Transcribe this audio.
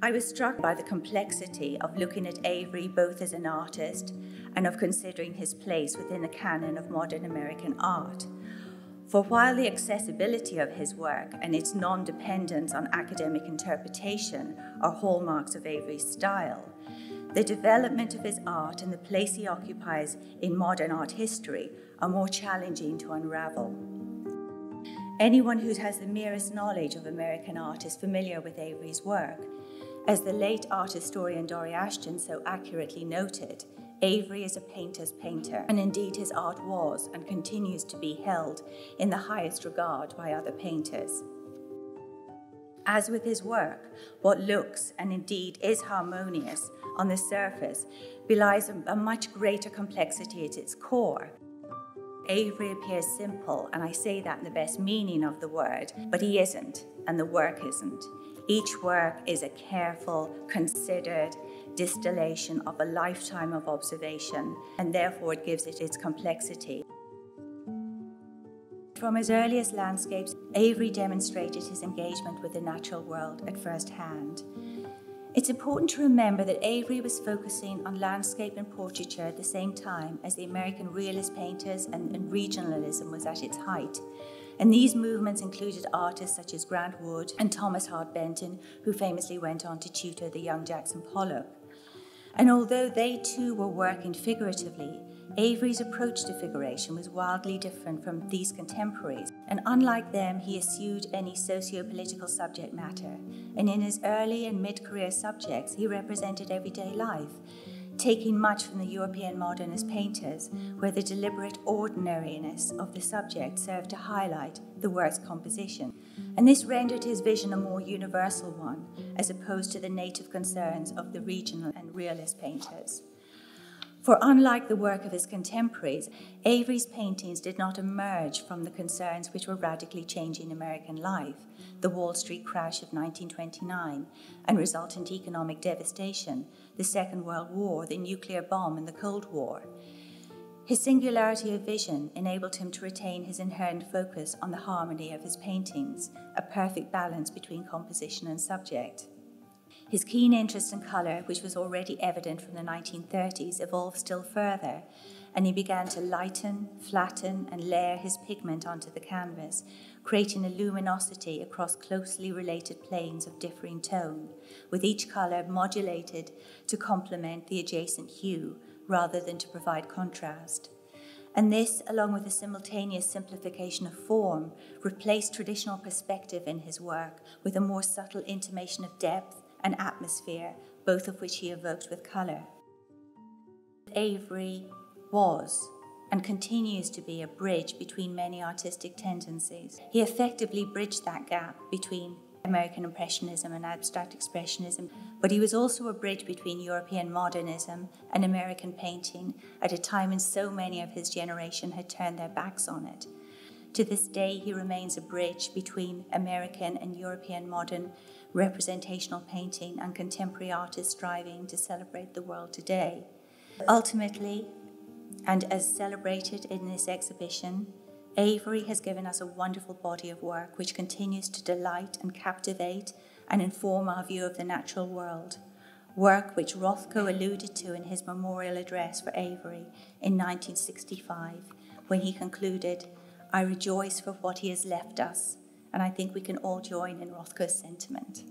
I was struck by the complexity of looking at Avery both as an artist and of considering his place within the canon of modern American art. For while the accessibility of his work and its non-dependence on academic interpretation are hallmarks of Avery's style, the development of his art and the place he occupies in modern art history are more challenging to unravel. Anyone who has the merest knowledge of American art is familiar with Avery's work. As the late art historian Dory Ashton so accurately noted, Avery is a painter's painter, and indeed his art was and continues to be held in the highest regard by other painters. As with his work, what looks and indeed is harmonious on the surface belies a much greater complexity at its core. Avery appears simple, and I say that in the best meaning of the word, but he isn't, and the work isn't. Each work is a careful, considered distillation of a lifetime of observation, and therefore it gives it its complexity. From his earliest landscapes, Avery demonstrated his engagement with the natural world at first hand. It's important to remember that Avery was focusing on landscape and portraiture at the same time as the American realist painters and regionalism was at its height. And these movements included artists such as Grant Wood and Thomas Hart Benton, who famously went on to tutor the young Jackson Pollock. And although they too were working figuratively, Avery's approach to figuration was wildly different from these contemporaries, and unlike them, he eschewed any socio-political subject matter, and in his early and mid-career subjects, he represented everyday life, taking much from the European modernist painters, where the deliberate ordinariness of the subject served to highlight the work's composition. And this rendered his vision a more universal one, as opposed to the native concerns of the regional and realist painters. For unlike the work of his contemporaries, Avery's paintings did not emerge from the concerns which were radically changing American life, the Wall Street crash of 1929 and resultant economic devastation, the Second World War, the nuclear bomb, and the Cold War. His singularity of vision enabled him to retain his inherent focus on the harmony of his paintings, a perfect balance between composition and subject. His keen interest in colour, which was already evident from the 1930s, evolved still further, and he began to lighten, flatten, and layer his pigment onto the canvas, creating a luminosity across closely related planes of differing tone, with each colour modulated to complement the adjacent hue rather than to provide contrast. And this, along with a simultaneous simplification of form, replaced traditional perspective in his work with a more subtle intimation of depth and atmosphere, both of which he evoked with colour. Avery was and continues to be a bridge between many artistic tendencies. He effectively bridged that gap between American Impressionism and Abstract Expressionism, but he was also a bridge between European modernism and American painting at a time when so many of his generation had turned their backs on it. To this day, he remains a bridge between American and European modern representational painting and contemporary artists striving to celebrate the world today. Ultimately, and as celebrated in this exhibition, Avery has given us a wonderful body of work which continues to delight and captivate and inform our view of the natural world, work which Rothko alluded to in his memorial address for Avery in 1965, when he concluded, "I rejoice for what he has left us," and I think we can all join in Rothko's sentiment.